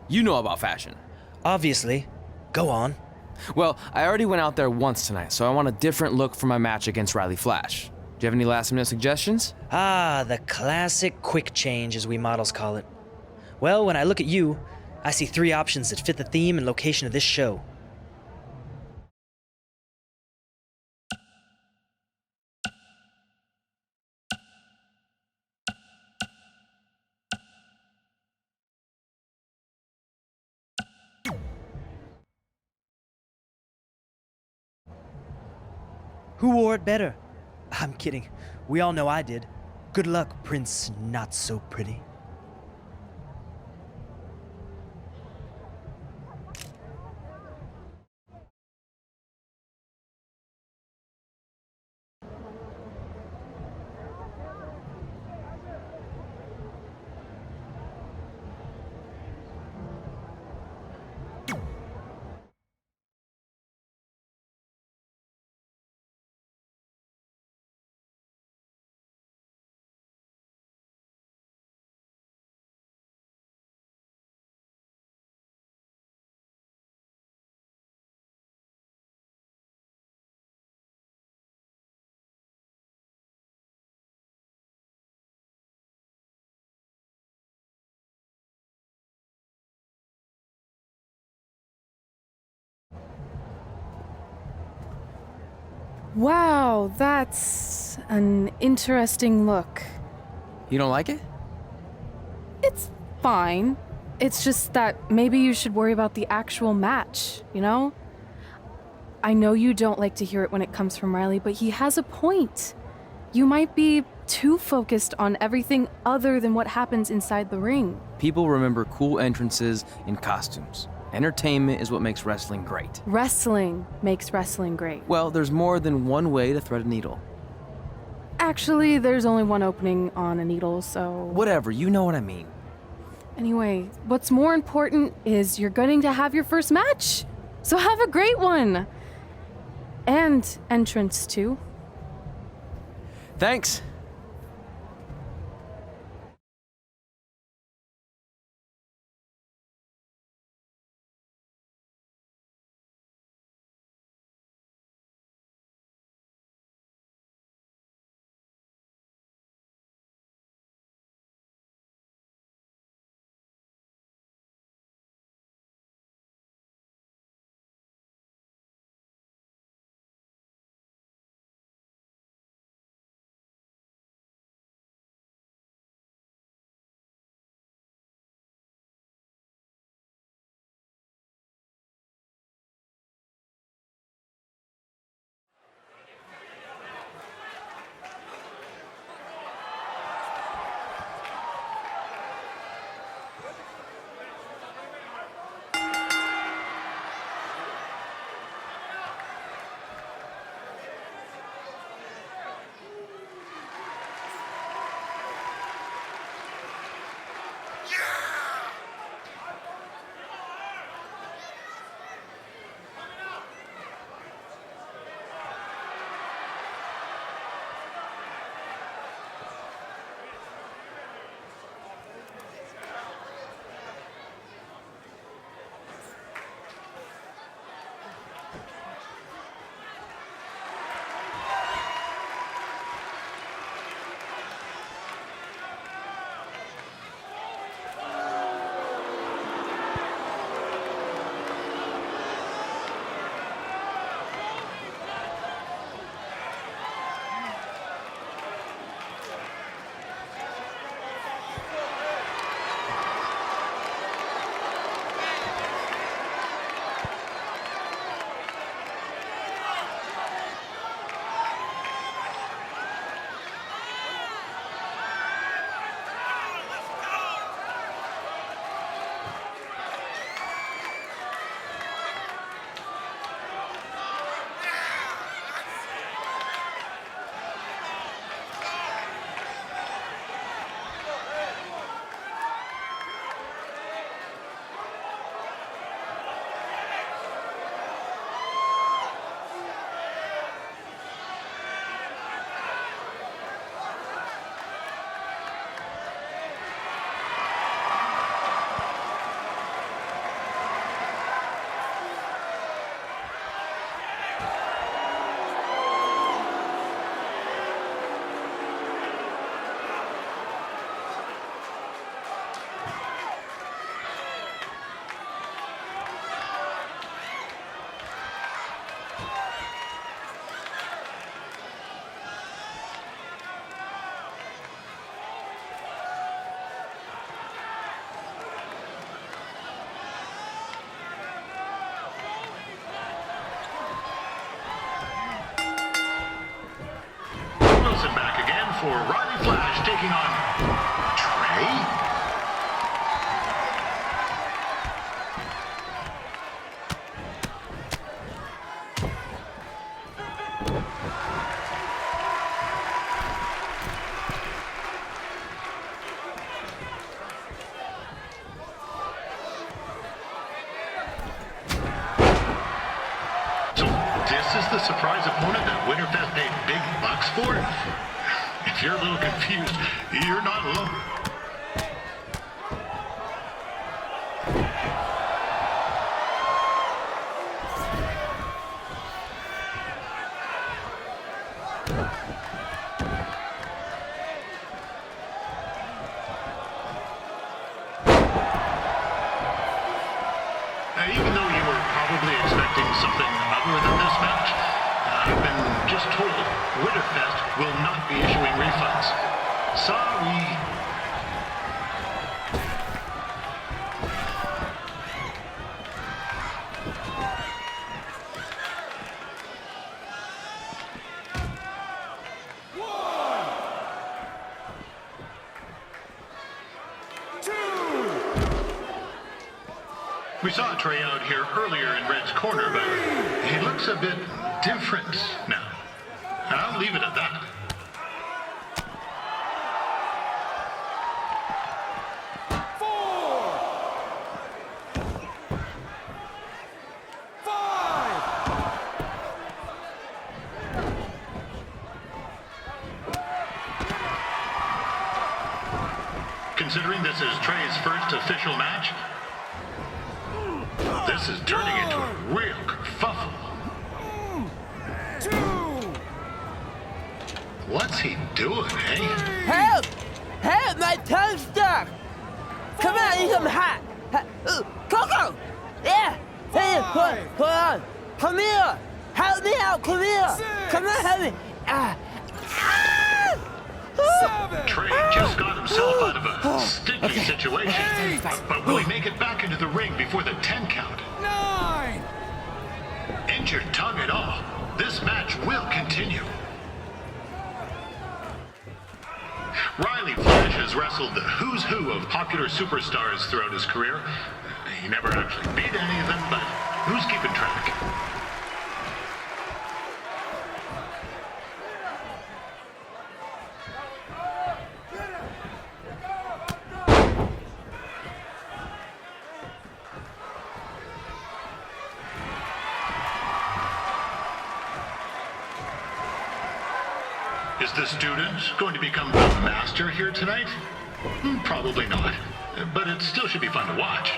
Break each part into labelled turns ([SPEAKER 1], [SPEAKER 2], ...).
[SPEAKER 1] You know about fashion.
[SPEAKER 2] Obviously. Go on.
[SPEAKER 1] Well, I already went out there once tonight, so I want a different look for my match against Riley Flash. Do you have any last-minute suggestions?
[SPEAKER 2] Ah, the classic quick change, as we models call it. Well, when I look at you, I see three options that fit the theme and location of this show. Who wore it better? I'm kidding. We all know I did. Good luck, Prince Not So Pretty.
[SPEAKER 3] Wow, that's an interesting look.
[SPEAKER 1] You don't like it?
[SPEAKER 3] It's fine. It's just that maybe you should worry about the actual match, you know? I know you don't like to hear it when it comes from Riley, but he has a point. You might be too focused on everything other than what happens inside the ring.
[SPEAKER 1] People remember cool entrances and costumes. Entertainment is what makes wrestling great.
[SPEAKER 3] Wrestling makes wrestling great.
[SPEAKER 1] Well, there's more than one way to thread a needle.
[SPEAKER 3] Actually, there's only one opening on a needle, so...
[SPEAKER 1] Whatever, you know what I mean.
[SPEAKER 3] Anyway, what's more important is you're going to have your first match. So have a great one. And entrance, too.
[SPEAKER 1] Thanks.
[SPEAKER 4] for Riley Flash taking on Trey. This is the surprise opponent that Winterfest paid big bucks for? If you're a little confused, you're not alone. Even though you were probably expecting something other than this match, I've been just told Winterfest will not be issuing refunds. Sorry. We saw Trey out here earlier in Red's corner, but he looks a bit different now. And I'll leave it at that. Considering this is Trey's first official match, this is turning into a real kerfuffle. What's he doing, eh?
[SPEAKER 5] Help! Help! My tongue's stuck! Come on, I need some hot! Coco! Yeah! Hey, hold on! Come here! Help me out! Come here! Come on, help me!
[SPEAKER 4] Trey just got himself out of a sticky situation. But will he make it back into the ring before the 10 count?
[SPEAKER 6] 9!
[SPEAKER 4] Injured tongue and all, this match will continue. Riley Flash has wrestled the who's who of popular superstars throughout his career. He never actually beat any of them, but who's keeping track? Is the student going to become the master here tonight? Probably not, but it still should be fun to watch.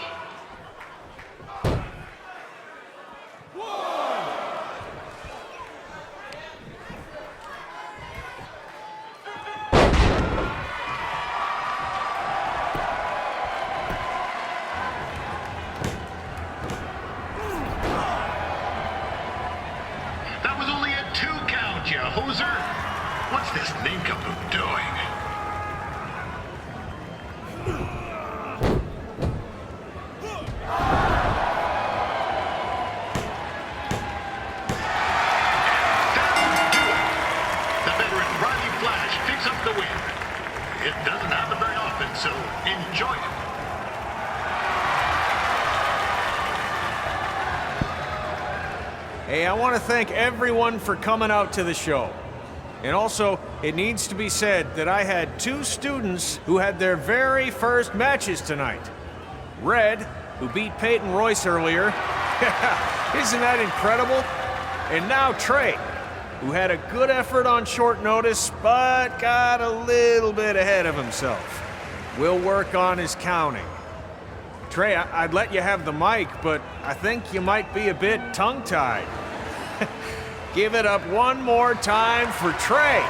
[SPEAKER 4] That was only a 2 count, you hoser! What's this nincompoop doing? That'll do it! The veteran Riley Flash picks up the win. It doesn't happen very often, so enjoy it.
[SPEAKER 6] Hey, I want to thank everyone for coming out to the show. And also, it needs to be said that I had 2 students who had their very first matches tonight. Red, who beat Peyton Royce earlier. Isn't that incredible? And now Trey, who had a good effort on short notice, but got a little bit ahead of himself. We'll work on his counting. Trey, I'd let you have the mic, but I think you might be a bit tongue-tied. Give it up one more time for Trey.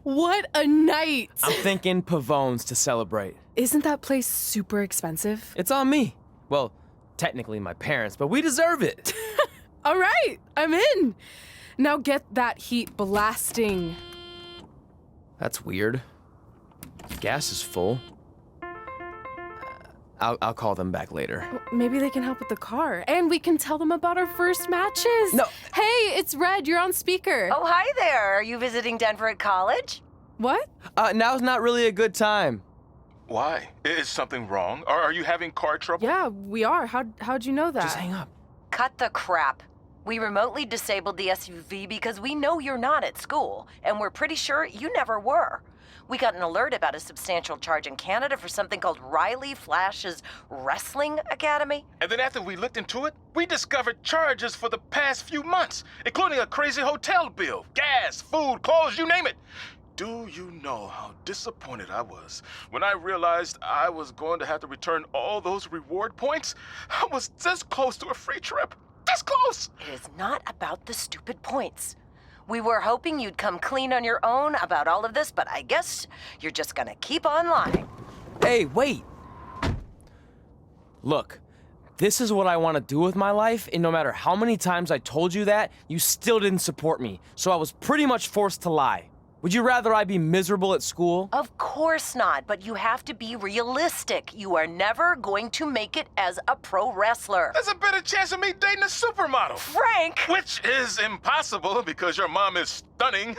[SPEAKER 3] What a night!
[SPEAKER 1] I'm thinking Pavone's to celebrate.
[SPEAKER 3] Isn't that place super expensive?
[SPEAKER 1] It's on me. Well, technically my parents, but we deserve it.
[SPEAKER 3] All right, I'm in. Now get that heat blasting.
[SPEAKER 1] That's weird. Gas is full. I'll call them back later.
[SPEAKER 3] Maybe they can help with the car. And we can tell them about our first matches.
[SPEAKER 1] No.
[SPEAKER 3] Hey, it's Red. You're on speaker.
[SPEAKER 7] Oh, hi there. Are you visiting Denver at college?
[SPEAKER 3] What?
[SPEAKER 1] Now's not really a good time.
[SPEAKER 8] Why? Is something wrong? Are you having car trouble?
[SPEAKER 3] Yeah, we are. How'd you know that?
[SPEAKER 1] Just hang up.
[SPEAKER 7] Cut the crap. We remotely disabled the SUV because we know you're not at school, and we're pretty sure you never were. We got an alert about a substantial charge in Canada for something called Riley Flash's Wrestling Academy.
[SPEAKER 8] And then after we looked into it, we discovered charges for the past few months, including a crazy hotel bill, gas, food, clothes, you name it. Do you know how disappointed I was when I realized I was going to have to return all those reward points? I was this close to a free trip. This close!
[SPEAKER 7] It is not about the stupid points. We were hoping you'd come clean on your own about all of this, but I guess you're just gonna keep on lying.
[SPEAKER 1] Hey, wait! Look, this is what I want to do with my life, and no matter how many times I told you that, you still didn't support me, so I was pretty much forced to lie. Would you rather I be miserable at school?
[SPEAKER 7] Of course not, but you have to be realistic. You are never going to make it as a pro wrestler.
[SPEAKER 8] There's a better chance of me dating a supermodel.
[SPEAKER 7] Frank!
[SPEAKER 8] Which is impossible because your mom is stunning,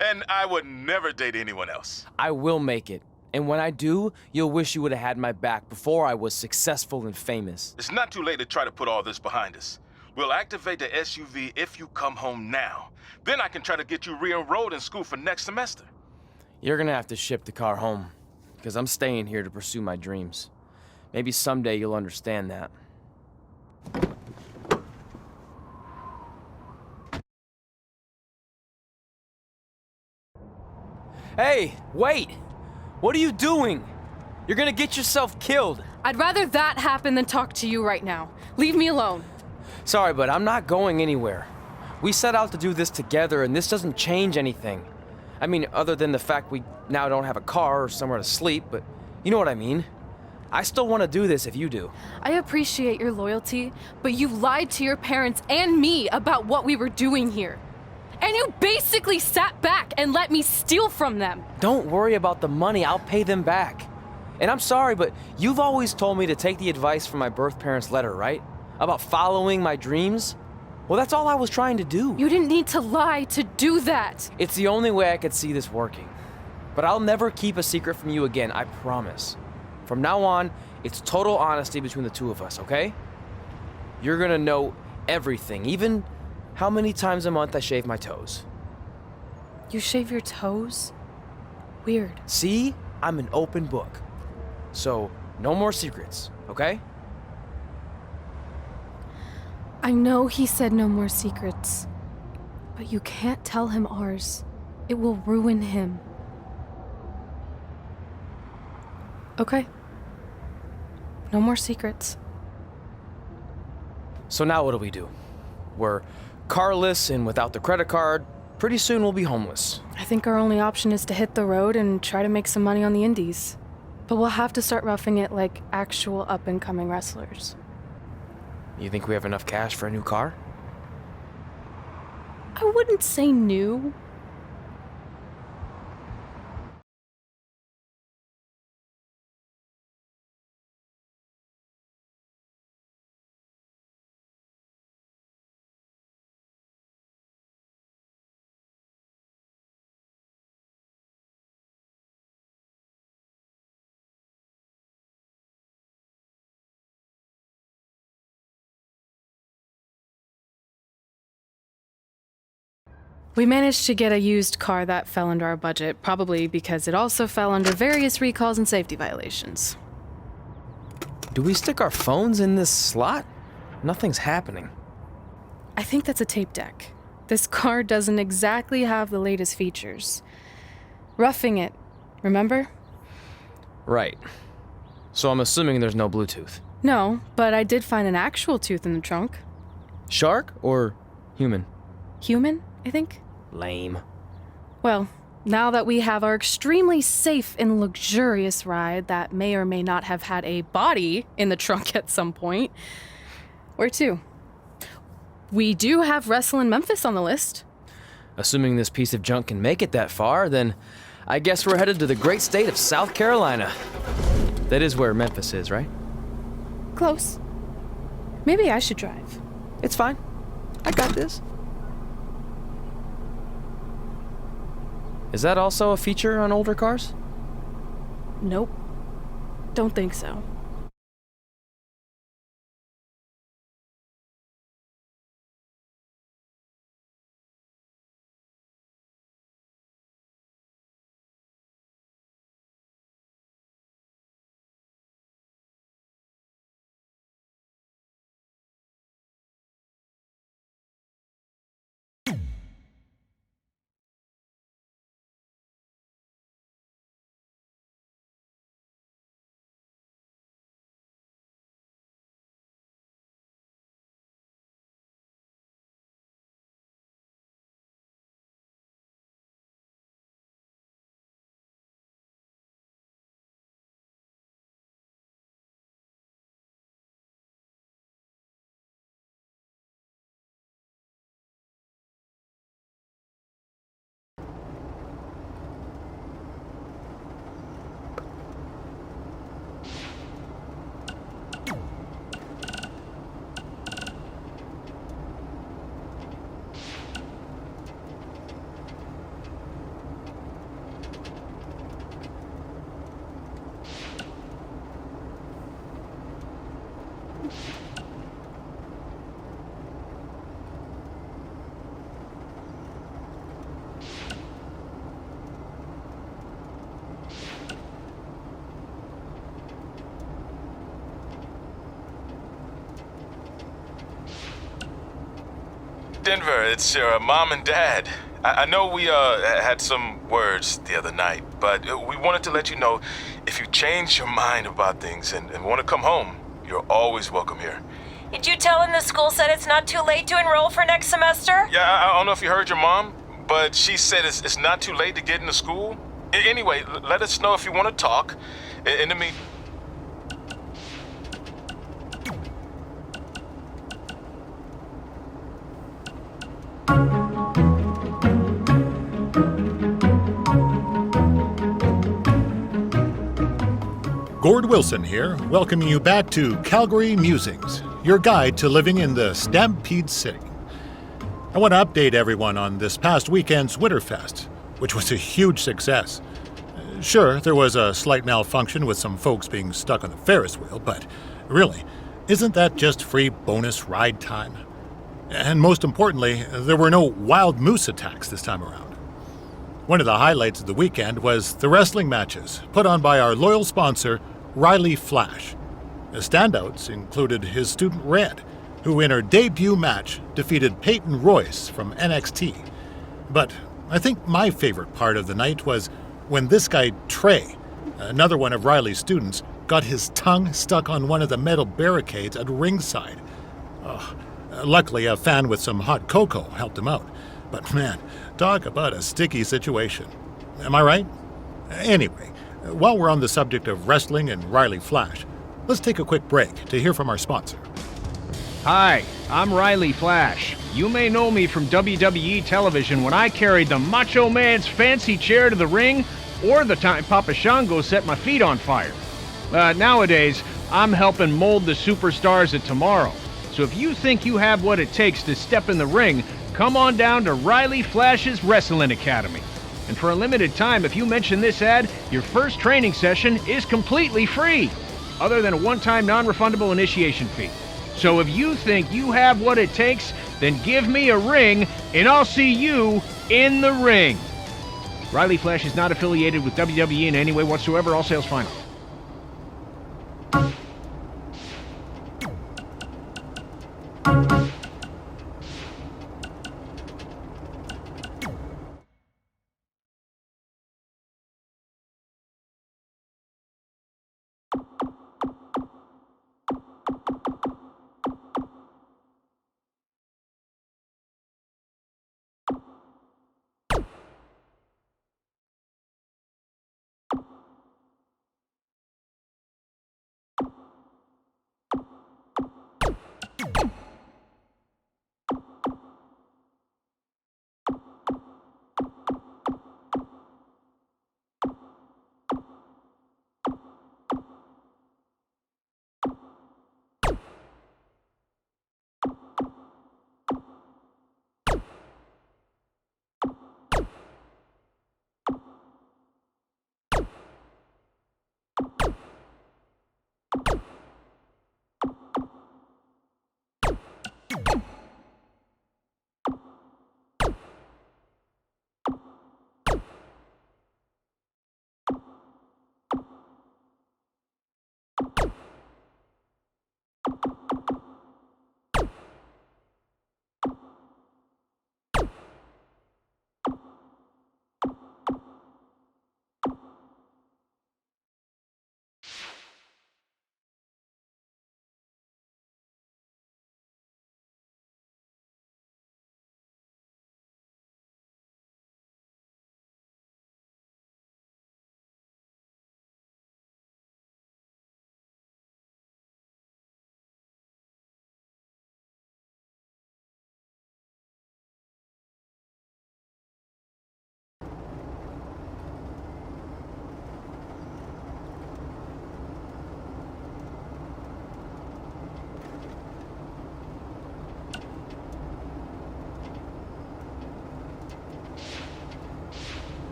[SPEAKER 8] and I would never date anyone else.
[SPEAKER 1] I will make it. And when I do, you'll wish you would have had my back before I was successful and famous.
[SPEAKER 8] It's not too late to try to put all this behind us. We'll activate the SUV if you come home now. Then I can try to get you re-enrolled in school for next semester.
[SPEAKER 1] You're gonna have to ship the car home, because I'm staying here to pursue my dreams. Maybe someday you'll understand that. Hey, wait! What are you doing? You're gonna get yourself killed.
[SPEAKER 3] I'd rather that happen than talk to you right now. Leave me alone.
[SPEAKER 1] Sorry, but I'm not going anywhere. We set out to do this together, and this doesn't change anything. I mean, other than the fact we now don't have a car or somewhere to sleep, but you know what I mean. I still want to do this if you do.
[SPEAKER 3] I appreciate your loyalty, but you lied to your parents and me about what we were doing here. And you basically sat back and let me steal from them.
[SPEAKER 1] Don't worry about the money, I'll pay them back. And I'm sorry, but you've always told me to take the advice from my birth parents' letter, right? About following my dreams? Well, that's all I was trying to do.
[SPEAKER 3] You didn't need to lie to do that.
[SPEAKER 1] It's the only way I could see this working. But I'll never keep a secret from you again, I promise. From now on, it's total honesty between the two of us, okay? You're gonna know everything, even how many times a month I shave my toes.
[SPEAKER 3] You shave your toes? Weird.
[SPEAKER 1] See? I'm an open book. So, no more secrets, okay?
[SPEAKER 3] I know he said no more secrets, but you can't tell him ours. It will ruin him. Okay. No more secrets.
[SPEAKER 1] So now what do? We're carless and without the credit card. Pretty soon we'll be homeless.
[SPEAKER 3] I think our only option is to hit the road and try to make some money on the indies. But we'll have to start roughing it like actual up-and-coming wrestlers.
[SPEAKER 1] You think we have enough cash for a new car?
[SPEAKER 3] I wouldn't say new. We managed to get a used car that fell under our budget, probably because it also fell under various recalls and safety violations.
[SPEAKER 1] Do we stick our phones in this slot? Nothing's happening.
[SPEAKER 3] I think that's a tape deck. This car doesn't exactly have the latest features. Roughing it, remember?
[SPEAKER 1] Right. So I'm assuming there's no Bluetooth.
[SPEAKER 3] No, but I did find an actual tooth in the trunk.
[SPEAKER 1] Shark or human?
[SPEAKER 3] Human, I think?
[SPEAKER 1] Lame.
[SPEAKER 3] Well, Now that we have our extremely safe and luxurious ride that may or may not have had a body in the trunk at some point, where to? We do have Wrestle in Memphis on the list.
[SPEAKER 1] Assuming this piece of junk can make it that far, then I guess we're headed to the great state of South Carolina. That is where Memphis is, right?
[SPEAKER 3] Close. Maybe I should drive.
[SPEAKER 1] It's fine. I got this. Is that also a feature on older cars?
[SPEAKER 3] Nope. Don't think so.
[SPEAKER 8] Denver, it's your mom and dad. I know we had some words the other night, but we wanted to let you know if you change your mind about things and want to come home, you're always welcome here.
[SPEAKER 7] Did you tell him the school said it's not too late to enroll for next semester?
[SPEAKER 8] Yeah, I don't know if you heard your mom, but she said it's not too late to get into school. Anyway, let us know if you want to talk. In the meantime.
[SPEAKER 9] Gord Wilson here, welcoming you back to Calgary Musings, your guide to living in the Stampede City. I want to update everyone on this past weekend's Winterfest, which was a huge success. Sure, there was a slight malfunction with some folks being stuck on the Ferris wheel, but really, isn't that just free bonus ride time? And most importantly, there were no wild moose attacks this time around. One of the highlights of the weekend was the wrestling matches put on by our loyal sponsor, Riley Flash. The standouts included his student Red, who in her debut match defeated Peyton Royce from NXT. But I think my favorite part of the night was when this guy Trey, another one of Riley's students, got his tongue stuck on one of the metal barricades at ringside. Luckily, a fan with some hot cocoa helped him out. But man, talk about a sticky situation. Am I right? Anyway, while we're on the subject of wrestling and Riley Flash, let's take a quick break to hear from our sponsor.
[SPEAKER 6] Hi, I'm Riley Flash. You may know me from WWE television when I carried the Macho Man's fancy chair to the ring, or the time Papa Shango set my feet on fire. Nowadays, I'm helping mold the superstars of tomorrow. So if you think you have what it takes to step in the ring, come on down to Riley Flash's Wrestling Academy. And for a limited time, if you mention this ad, your first training session is completely free, other than a one-time non-refundable initiation fee. So if you think you have what it takes, then give me a ring, and I'll see you in the ring. Riley Flash is not affiliated with WWE in any way whatsoever. All sales final.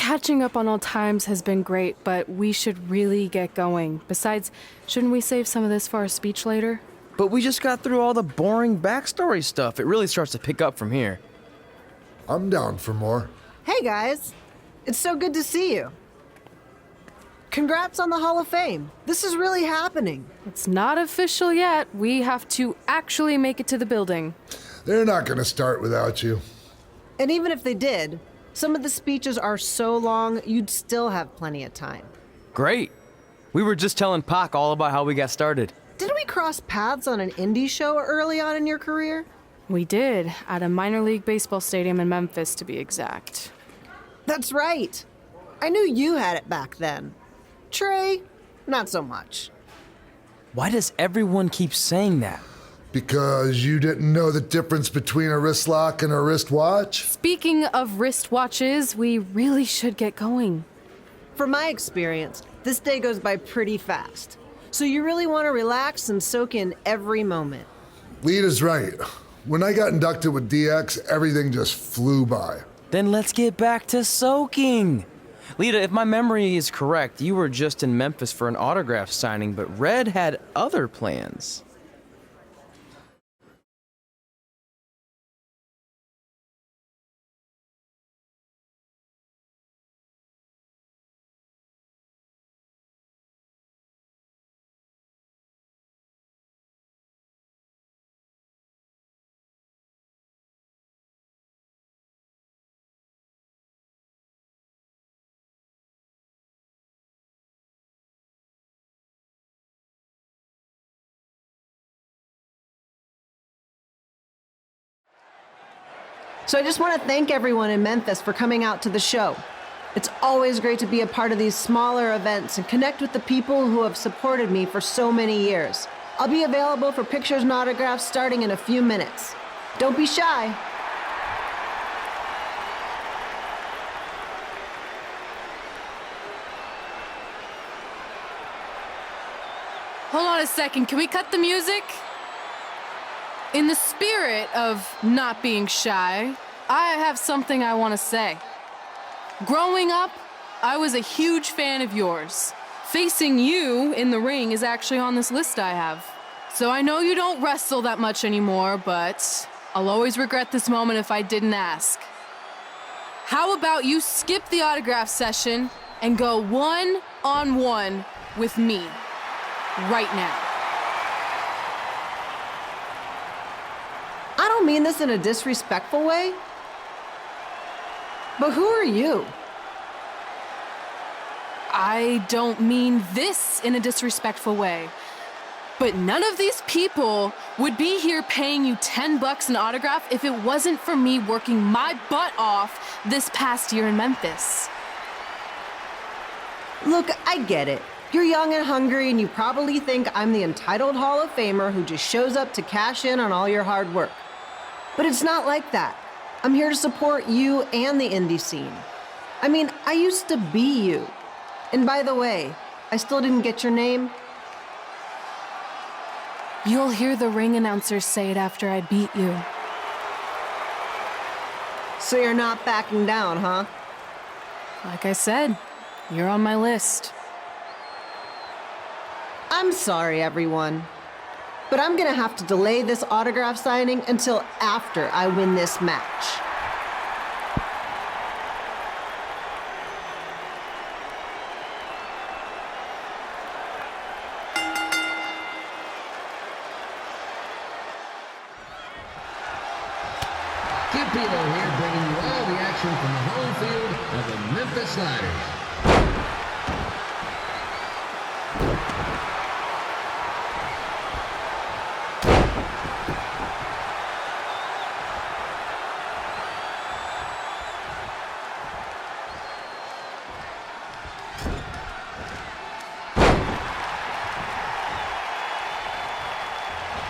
[SPEAKER 3] Catching up on old times has been great, but we should really get going. Besides, shouldn't we save some of this for our speech later?
[SPEAKER 1] But we just got through all the boring backstory stuff. It really starts to pick up from here.
[SPEAKER 10] I'm down for more.
[SPEAKER 11] Hey guys, it's so good to see you. Congrats on the Hall of Fame. This is really happening.
[SPEAKER 3] It's not official yet. We have to actually make it to the building.
[SPEAKER 10] They're not going to start without you.
[SPEAKER 11] And even if they did, some of the speeches are so long, you'd still have plenty of time.
[SPEAKER 1] Great. We were just telling Pac all about how we got started.
[SPEAKER 11] Didn't we cross paths on an indie show early on in your career?
[SPEAKER 3] We did, at a minor league baseball stadium in Memphis, to be exact.
[SPEAKER 11] That's right. I knew you had it back then. Trey, not so much.
[SPEAKER 1] Why does everyone keep saying that?
[SPEAKER 10] Because you didn't know the difference between a wrist lock and a wristwatch?
[SPEAKER 3] Speaking of wristwatches, we really should get going.
[SPEAKER 11] From my experience, this day goes by pretty fast. So you really want to relax and soak in every moment.
[SPEAKER 10] Lita's right. When I got inducted with DX, everything just flew by.
[SPEAKER 1] Then let's get back to soaking. Lita, if my memory is correct, you were just in Memphis for an autograph signing, but Red had other plans.
[SPEAKER 11] So I just want to thank everyone in Memphis for coming out to the show. It's always great to be a part of these smaller events and connect with the people who have supported me for so many years. I'll be available for pictures and autographs starting in a few minutes. Don't be shy.
[SPEAKER 3] Hold on a second, can we cut the music? In the spirit of not being shy, I have something I want to say. Growing up, I was a huge fan of yours. Facing you in the ring is actually on this list I have. So I know you don't wrestle that much anymore, but I'll always regret this moment if I didn't ask. How about you skip the autograph session and go one-on-one with me right now?
[SPEAKER 11] I don't mean this in a disrespectful way, but who are you?
[SPEAKER 3] I don't mean this in a disrespectful way, but none of these people would be here paying you $10 an autograph if it wasn't for me working my butt off this past year in Memphis.
[SPEAKER 11] Look, I get it. You're young and hungry, and you probably think I'm the entitled Hall of Famer who just shows up to cash in on all your hard work. But it's not like that. I'm here to support you and the indie scene. I mean, I used to be you. And by the way, I still didn't get your name.
[SPEAKER 3] You'll hear the ring announcers say it after I beat you.
[SPEAKER 11] So you're not backing down, huh?
[SPEAKER 3] Like I said, you're on my list.
[SPEAKER 11] I'm sorry, everyone. But I'm gonna have to delay this autograph signing until after I win this match.
[SPEAKER 12] Kid Pilo here, bringing you all the action from the home field of the Memphis Sliders.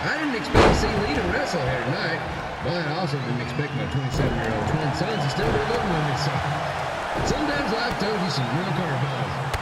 [SPEAKER 12] I didn't expect to see Lita wrestle here tonight, but I also didn't expect my 27-year-old twin sons to still be living with me, so sometimes life throws you some real curveballs.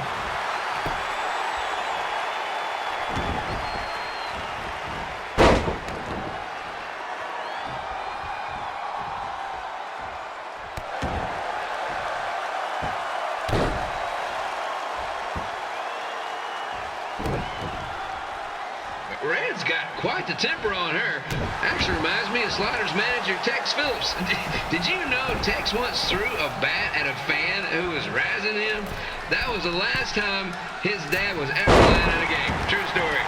[SPEAKER 12] Red's got quite the temper on her. Actually reminds me of Slaughter's manager, Tex Phillips. Did you know Tex once threw a bat at a fan who was razzing him? That was the last time his dad was ever playing in a game. True story.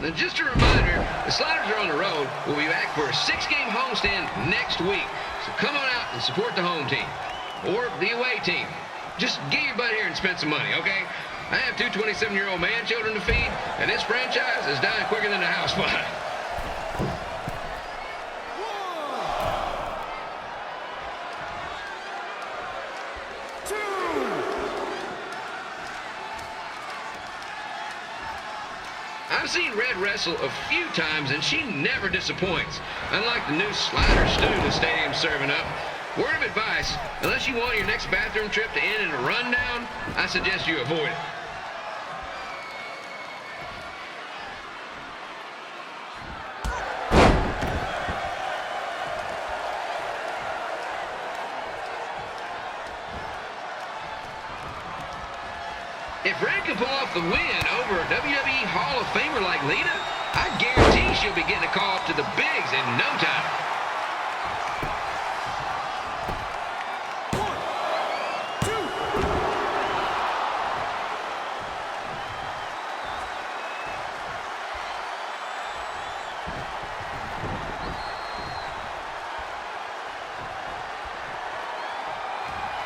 [SPEAKER 12] Now, just a reminder, the Sliders are on the road. We'll be back for a 6-game homestand next week. So come on out and support the home team. Or the away team. Just get your butt here and spend some money, okay? I have 2 27-year-old man children to feed, and this franchise is dying quicker than a house fly. I've seen Red wrestle a few times, and she never disappoints. Unlike the new slider stew the stadium's serving up. Word of advice, unless you want your next bathroom trip to end in a rundown, I suggest you avoid it. If Red can pull off the win over a WWE Hall of Famer like Lita, I guarantee she'll be getting a call up to the bigs in no time.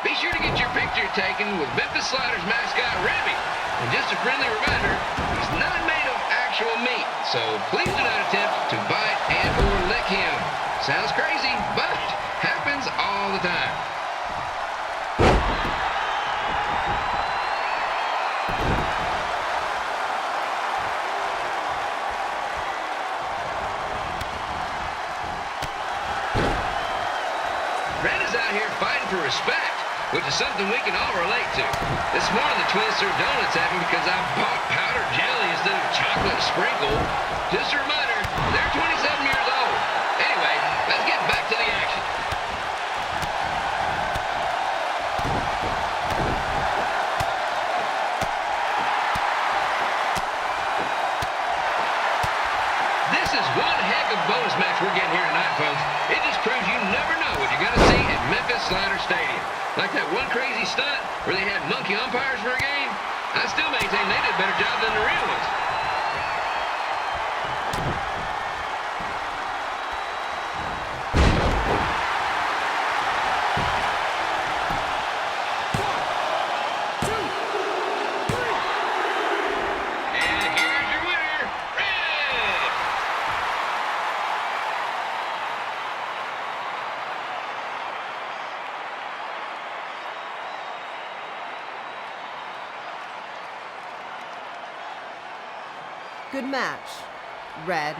[SPEAKER 12] Be sure to get your picture taken with Memphis Sliders mascot Remy. And just a friendly reminder, he's not made of actual meat, so please do not attempt to bite and or lick him. Sounds crazy, but happens all the time. Red is out here fighting for respect, which is something we can all relate to. This morning, the twins threw donuts at me because I bought powdered jelly instead of chocolate sprinkle. Just a reminder, they're 27 years old. Anyway, let's get back to the action. This is one heck of a bonus match we're getting here tonight, folks. It just proves you never know what you're going to see at Memphis Slider Stadium. Like that one crazy stunt where they had monkey umpires for a game, I still maintain they did a better job than the real ones. And here's your winner, Red!
[SPEAKER 11] Good match, Red.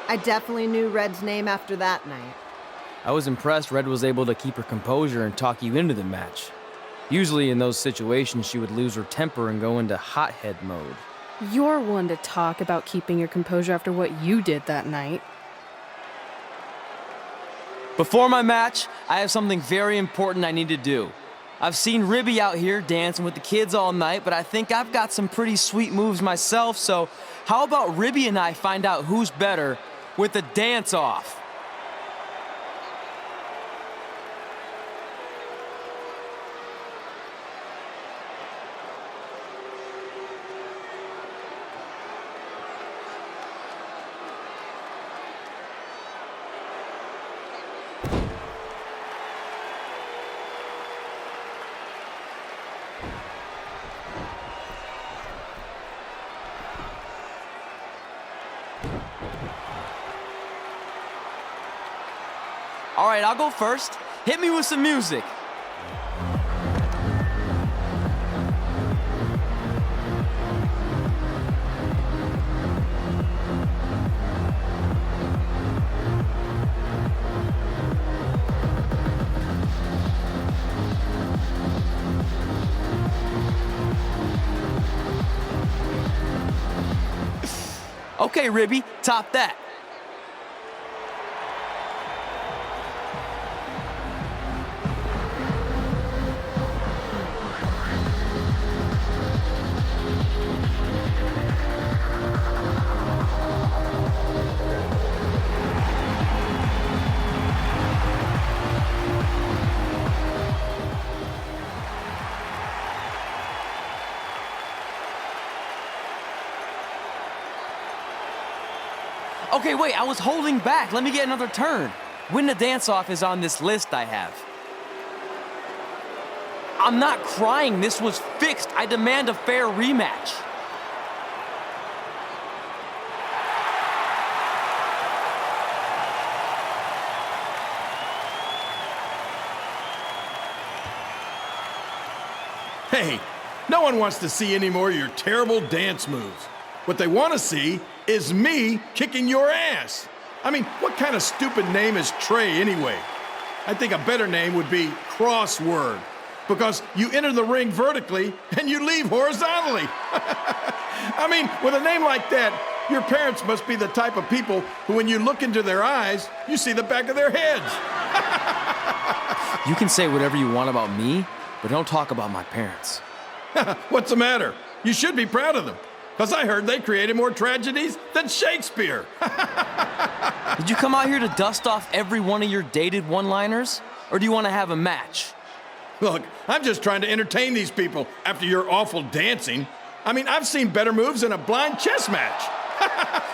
[SPEAKER 11] I definitely knew Red's name after that night.
[SPEAKER 1] I was impressed Red was able to keep her composure and talk you into the match. Usually in those situations, she would lose her temper and go into hothead mode.
[SPEAKER 3] You're one to talk about keeping your composure after what you did that night.
[SPEAKER 1] Before my match, I have something very important I need to do. I've seen Ribby out here dancing with the kids all night, but I think I've got some pretty sweet moves myself, so how about Ribby and I find out who's better with the dance-off? All right, I'll go first. Hit me with some music. Okay, Ribby, top that. Okay, wait, I was holding back. Let me get another turn. Win the dance-off is on this list I have. I'm not crying. This was fixed. I demand a fair rematch.
[SPEAKER 13] Hey, no one wants to see any more of your terrible dance moves. What they want to see is me kicking your ass. I mean, what kind of stupid name is Trey anyway? I think a better name would be Crossword, because you enter the ring vertically and you leave horizontally. I mean, with a name like that, your parents must be the type of people who, when you look into their eyes, you see the back of their heads.
[SPEAKER 1] You can say whatever you want about me, but don't talk about my parents.
[SPEAKER 13] What's the matter? You should be proud of them, because I heard they created more tragedies than Shakespeare.
[SPEAKER 1] Did you come out here to dust off every one of your dated one-liners? Or do you want to have a match?
[SPEAKER 13] Look, I'm just trying to entertain these people after your awful dancing. I mean, I've seen better moves in a blind chess match.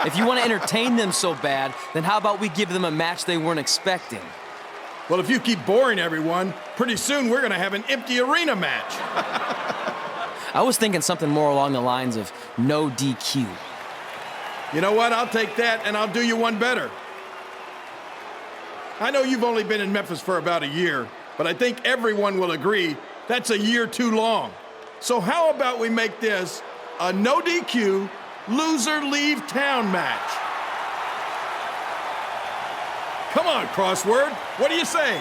[SPEAKER 1] If you want to entertain them so bad, then how about we give them a match they weren't expecting?
[SPEAKER 13] Well, if you keep boring everyone, pretty soon we're going to have an empty arena match.
[SPEAKER 1] I was thinking something more along the lines of no DQ.
[SPEAKER 13] You know what? I'll take that, and I'll do you one better. I know you've only been in Memphis for about a year, but I think everyone will agree that's a year too long. So how about we make this a no DQ, loser leave town match? Come on, Crossword. What do you say?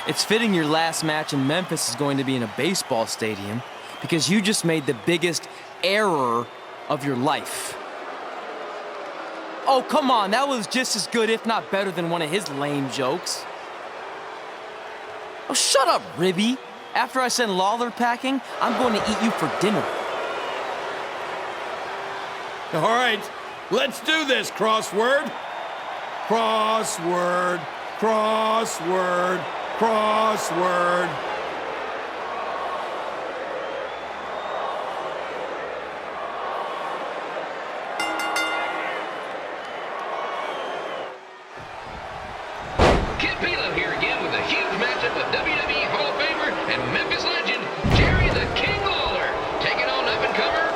[SPEAKER 1] It's fitting your last match in Memphis is going to be in a baseball stadium because you just made the biggest error of your life. Oh, come on. That was just as good, if not better, than one of his lame jokes. Oh, shut up, Ribby. After I send Lawler packing, I'm going to eat you for dinner.
[SPEAKER 13] All right, let's do this, Crossword. Crossword, crossword, crossword.
[SPEAKER 12] Here again with a huge matchup with WWE Hall of Famer and Memphis legend Jerry the King Lawler taking on up-and-comer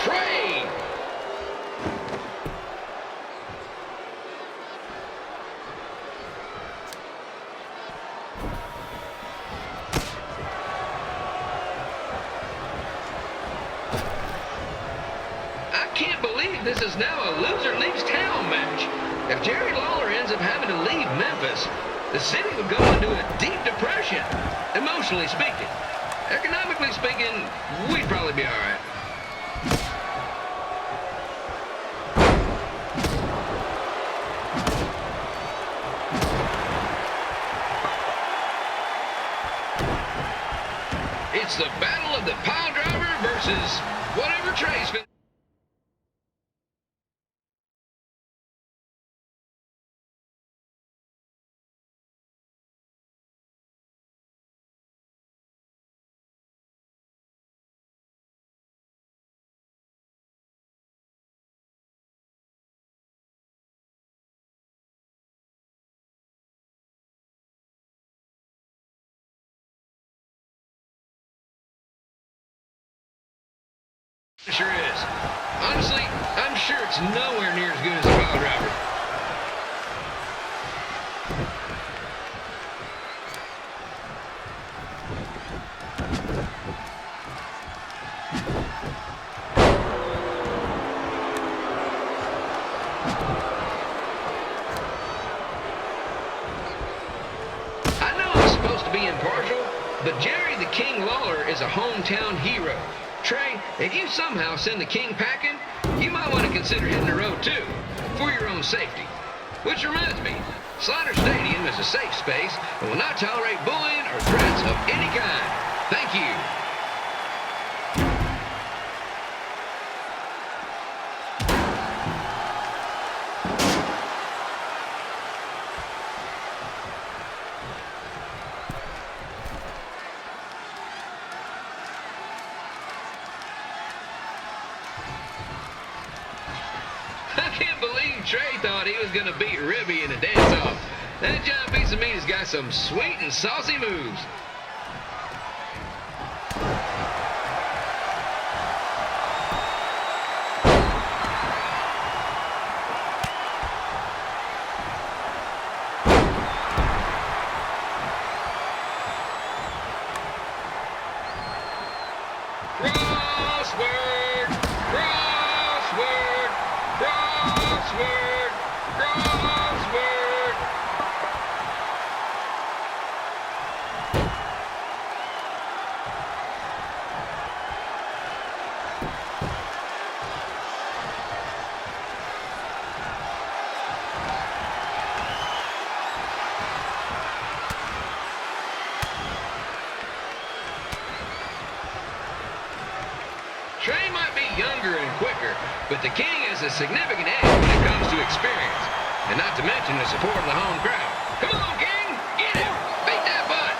[SPEAKER 12] Trey. I can't believe this is now a loser leaves town match. If Jerry Lawler ends up having to leave Memphis, the city would go into a deep depression, emotionally speaking. Economically speaking, we'd probably be all right. the battle of the pile driver versus whatever Trey's been. Sure is. Honestly, I'm sure it's nowhere near as good as a pile driver. I know I'm supposed to be impartial, but Jerry the King Lawler is a hometown hero. Trey, if you somehow send the King packing, you might want to consider hitting the road too, for your own safety. Which reminds me, Slaughter Stadium is a safe space and will not tolerate bullying or threats of any kind. Thank you. I can't believe Trey thought he was going to beat Ribby in a dance-off. That giant piece of meat has got some sweet and saucy moves. Crossword! Crossword! Crossword! Crossword! Trey might be younger and quicker, but the King has a significant edge when it comes to experience, and not to mention the support of the home crowd. Come on, King! Get him! Beat that butt!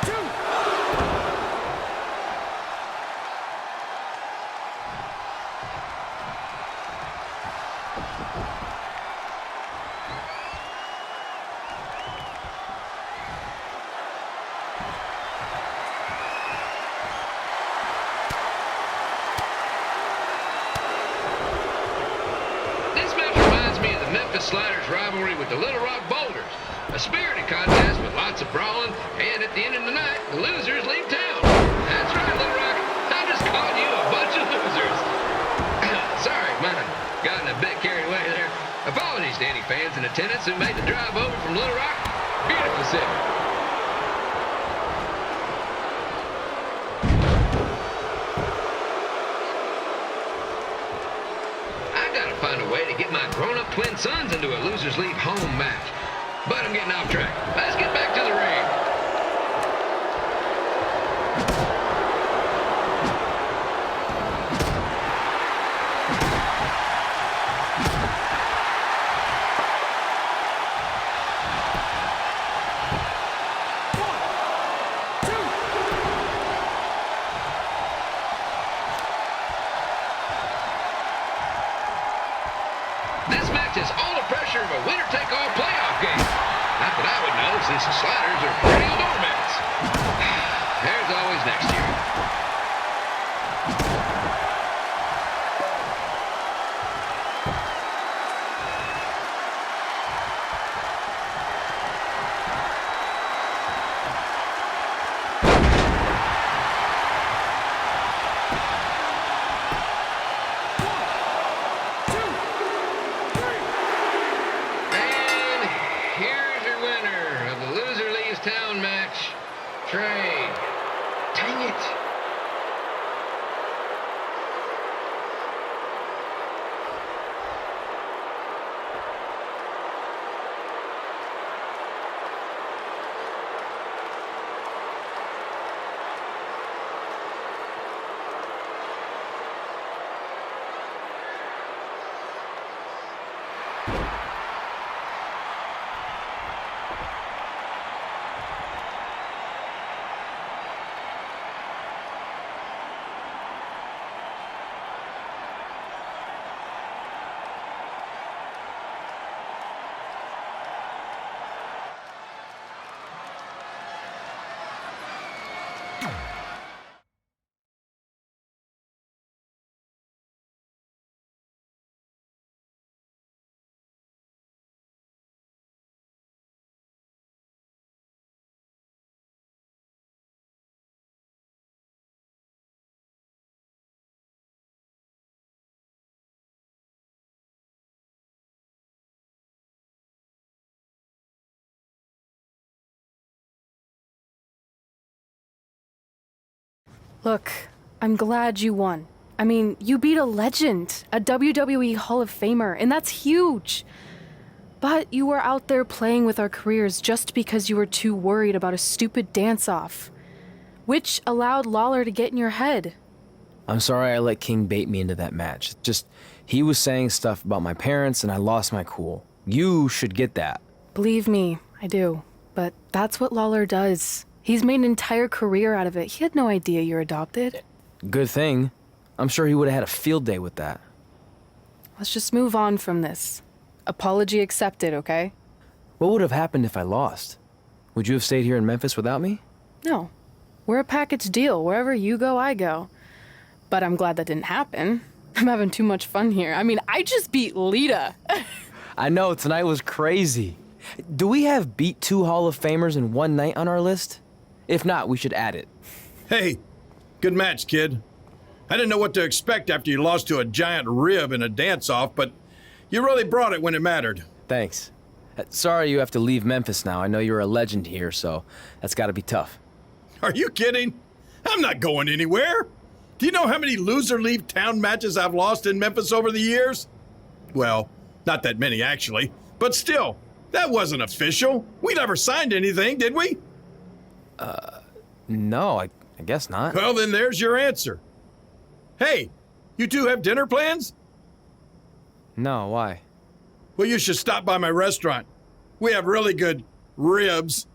[SPEAKER 12] This match reminds me of the Memphis Sliders rivalry with the Little Rock Boulders. A spirited contest with lots of brawling, and at the end of the night, the losers leave town. That's right, Little Rock. I just called you a bunch of losers. Sorry, mine gotten a bit carried away there. Apologies to any fans in attendance who made the drive over from Little Rock. Beautiful city. Find a way to get my grown-up twin sons into a losers leave home match. But I'm getting off track. Let's get back to the ring. This match has all the pressure of a winner-take-all playoff game. Not that I would know, since the Sliders are perennial doormats. There's always next year.
[SPEAKER 3] Look, I'm glad you won. I mean, you beat a legend, a WWE Hall of Famer, and that's huge. But you were out there playing with our careers just because you were too worried about a stupid dance-off, which allowed Lawler to get in your head.
[SPEAKER 1] I'm sorry I let King bait me into that match. Just, he was saying stuff about my parents and I lost my cool. You should get that.
[SPEAKER 3] Believe me, I do. But that's what Lawler does. He's made an entire career out of it. He had no idea you're adopted.
[SPEAKER 1] Good thing. I'm sure he would have had a field day with that.
[SPEAKER 3] Let's just move on from this. Apology accepted, okay?
[SPEAKER 1] What would have happened if I lost? Would you have stayed here in Memphis without me?
[SPEAKER 3] No. We're a package deal. Wherever you go, I go. But I'm glad that didn't happen. I'm having too much fun here. I mean, I just beat Lita.
[SPEAKER 1] I know, tonight was crazy. Do we have beat 2 Hall of Famers in one night on our list? If not, we should add it.
[SPEAKER 13] Hey, good match, kid. I didn't know what to expect after you lost to a giant rib in a dance-off, but you really brought it when it mattered.
[SPEAKER 1] Thanks. Sorry you have to leave Memphis now. I know you're a legend here, so that's gotta be tough.
[SPEAKER 13] Are you kidding? I'm not going anywhere. Do you know how many loser leave town matches I've lost in Memphis over the years? Well, not that many actually, but still, that wasn't official. We never signed anything, did we?
[SPEAKER 1] No, I guess not.
[SPEAKER 13] Well, then there's your answer. Hey, you two have dinner plans?
[SPEAKER 1] No, why?
[SPEAKER 13] Well, you should stop by my restaurant. We have really good ribs.